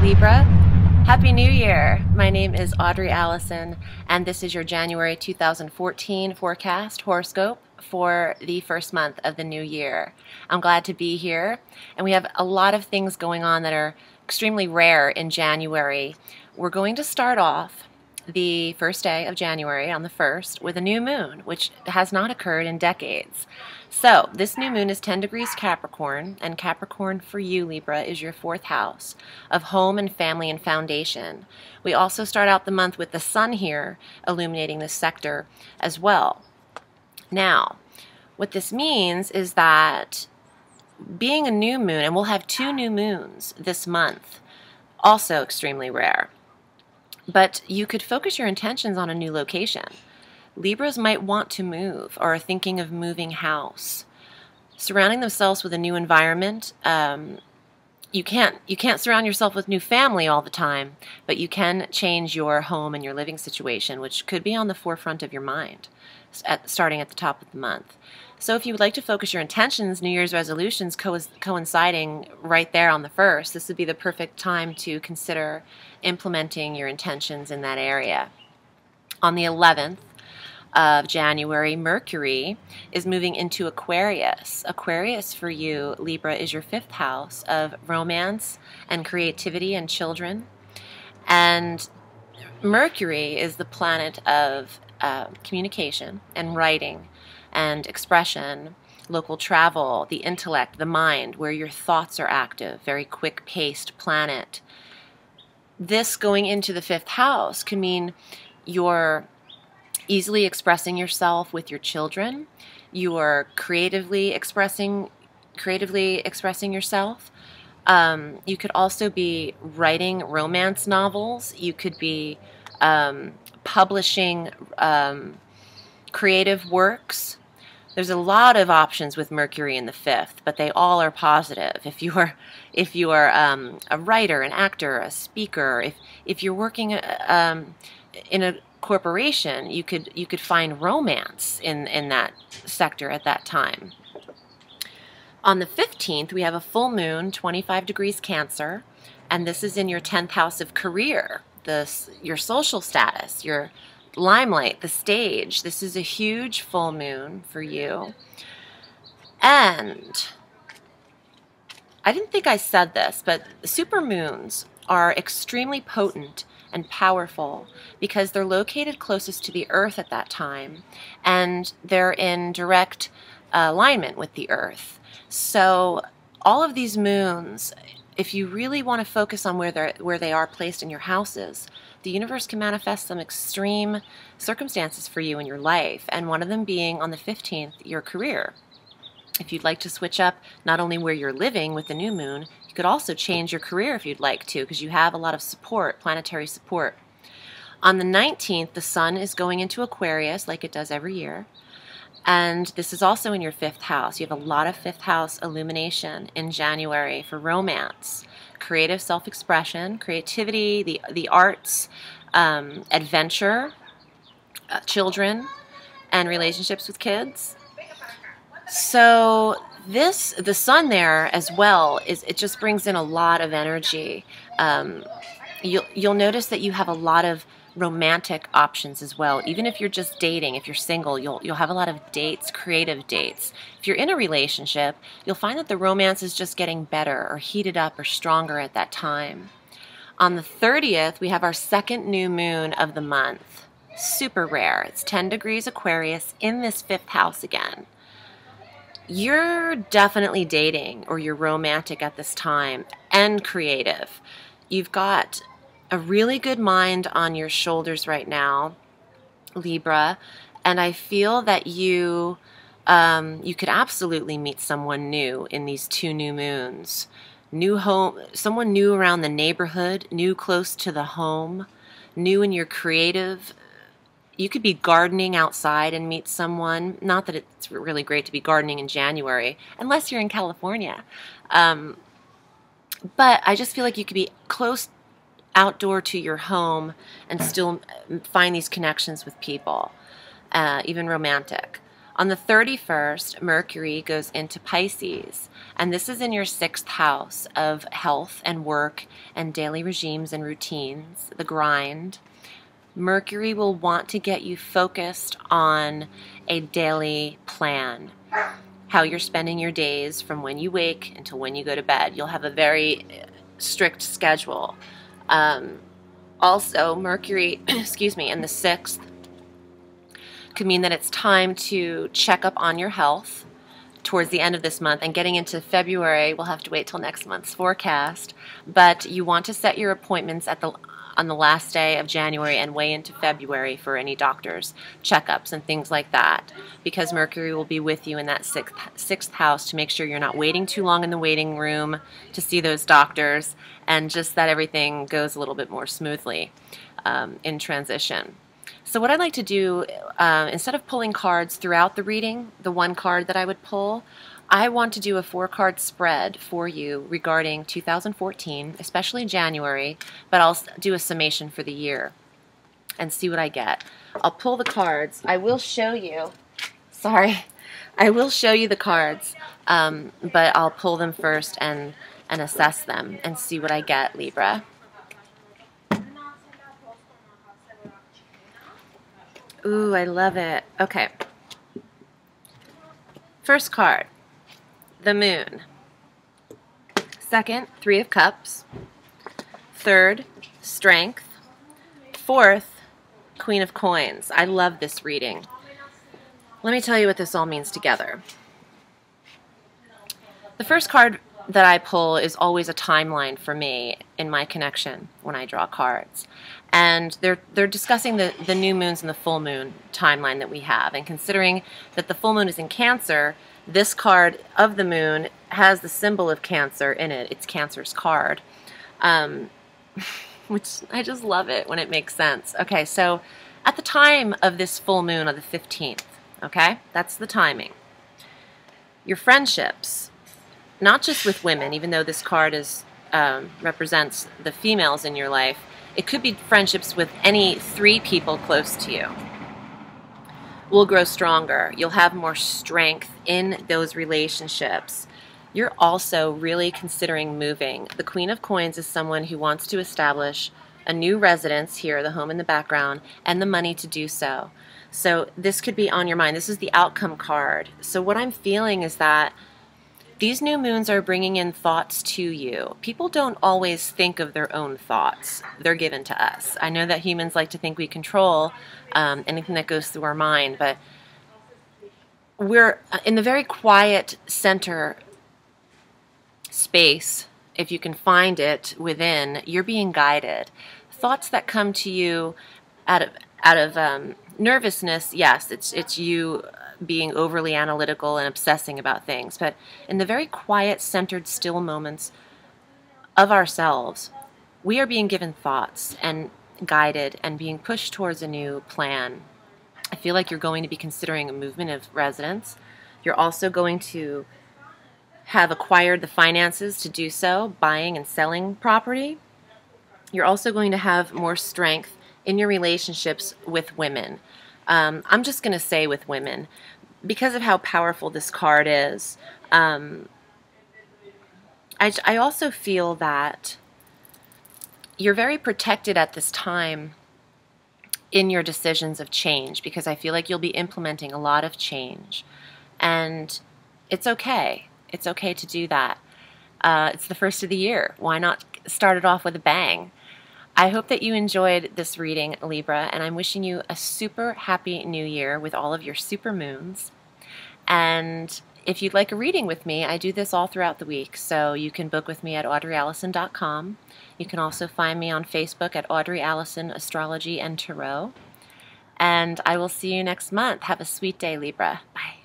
Libra. Happy New Year! My name is Audrey Alison, and this is your January 2014 forecast horoscope for the first month of the new year. I'm glad to be here, and we have a lot of things going on that are extremely rare in January. We're going to start off the first day of January on the 1st with a new moon, which has not occurred in decades. So this new moon is 10 degrees Capricorn, and Capricorn for you, Libra, is your 4th house of home and family and foundation. We also start out the month with the sun here illuminating this sector as well. Now, what this means is that being a new moon, and we'll have 2 new moons this month, also extremely rare. But you could focus your intentions on a new location. Libras might want to move or are thinking of moving house. Surrounding themselves with a new environment. You can't surround yourself with new family all the time, but you can change your home and your living situation, which could be on the forefront of your mind starting at the top of the month. So if you would like to focus your intentions, New Year's resolutions coinciding right there on the 1st, this would be the perfect time to consider implementing your intentions in that area. On the 11th of January, Mercury is moving into Aquarius. Aquarius for you, Libra, is your 5th house of romance and creativity and children. And Mercury is the planet of communication and writing and expression, local travel, the intellect, the mind, where your thoughts are active, very quick-paced planet. This going into the 5th house can mean you're easily expressing yourself with your children, you're creatively expressing yourself. You could also be writing romance novels. You could be publishing creative works. There's a lot of options with Mercury in the 5th, but they all are positive. If you are a writer, an actor, a speaker, if you're working in a corporation, you could find romance in that sector at that time. On the 15th, we have a full moon, 25 degrees Cancer, and this is in your 10th house of career, your social status, your limelight, the stage. This is a huge full moon for you. And I didn't think I said this, but supermoons are extremely potent and powerful because they're located closest to the Earth at that time, and they're in direct alignment with the Earth. So all of these moons, if you really want to focus on where they are placed in your houses, the universe can manifest some extreme circumstances for you in your life, and one of them being on the 15th, your career. If you'd like to switch up not only where you're living with the new moon, you could also change your career if you'd like to, because you have a lot of support, planetary support. On the 19th, the sun is going into Aquarius like it does every year. And this is also in your 5th house. You have a lot of 5th house illumination in January for romance, creative self-expression, creativity, the arts, adventure, children, and relationships with kids. So the sun there as well, it just brings in a lot of energy. You'll notice that you have a lot of romantic options as well. Even if you're just dating, if you're single, you'll have a lot of dates, creative dates. If you're in a relationship, you'll find that the romance is just getting better or heated up or stronger at that time. On the 30th, we have our 2nd new moon of the month. Super rare. It's 10 degrees Aquarius in this 5th house again. You're definitely dating or you're romantic at this time and creative. You've got a really good mind on your shoulders right now, Libra, and I feel that you could absolutely meet someone new in these 2 new moons. New home, someone new around the neighborhood, new close to the home, new in your creative. You could be gardening outside and meet someone. Not that it's really great to be gardening in January, unless you're in California. But I just feel like you could be close outdoor to your home and still find these connections with people, even romantic. On the 31st, Mercury goes into Pisces, and this is in your 6th house of health and work and daily regimes and routines, the grind. Mercury will want to get you focused on a daily plan, how you're spending your days from when you wake until when you go to bed. You'll have a very strict schedule. Also, Mercury, excuse me, in the 6th could mean that it's time to check up on your health towards the end of this month, and getting into February, we'll have to wait till next month's forecast, but you want to set your appointments on the last day of January and way into February for any doctor's checkups and things like that, because Mercury will be with you in that sixth house to make sure you're not waiting too long in the waiting room to see those doctors, and just that everything goes a little bit more smoothly in transition. So what I'd like to do, instead of pulling cards throughout the reading, the one card that I would pull, I want to do a 4-card spread for you regarding 2014, especially January, but I'll do a summation for the year and see what I get. I'll pull the cards. I will show you, I will show you the cards, but I'll pull them first and assess them and see what I get, Libra. Ooh, I love it. Okay. First card, the Moon. Second, 3 of Cups. Third, Strength. Fourth, Queen of Coins. I love this reading. Let me tell you what this all means together. The first card that I pull is always a timeline for me in my connection when I draw cards. And they're discussing the new moons and the full moon timeline that we have. And considering that the full moon is in Cancer, this card of the moon has the symbol of Cancer in it. It's Cancer's card, which I just love it when it makes sense. Okay, so at the time of this full moon on the 15th, okay, that's the timing. Your friendships, not just with women, even though this card is represents the females in your life, it could be friendships with any 3 people close to you, will grow stronger. You'll have more strength in those relationships. You're also really considering moving. The Queen of Coins is someone who wants to establish a new residence here, the home in the background, and the money to do so. So this could be on your mind. This is the outcome card. So what I'm feeling is that these new moons are bringing in thoughts to you. People don't always think of their own thoughts. They're given to us. I know that humans like to think we control anything that goes through our mind, but we're in the very quiet center space. If you can find it within, you're being guided. Thoughts that come to you out of nervousness, yes, it's you being overly analytical and obsessing about things, but in the very quiet, centered, still moments of ourselves, we are being given thoughts and guided and being pushed towards a new plan. I feel like you're going to be considering a movement of residence. You're also going to have acquired the finances to do so, buying and selling property. You're also going to have more strength in your relationships with women. I'm just going to say with women, because of how powerful this card is. I also feel that you're very protected at this time in your decisions of change, because I feel like you'll be implementing a lot of change. And it's okay. It's okay to do that. It's the first of the year. Why not start it off with a bang? I hope that you enjoyed this reading, Libra, and I'm wishing you a super happy new year with all of your super moons. And if you'd like a reading with me, I do this all throughout the week, so you can book with me at audreyallison.com. You can also find me on Facebook at Audrey Allison Astrology and Tarot. And I will see you next month. Have a sweet day, Libra. Bye.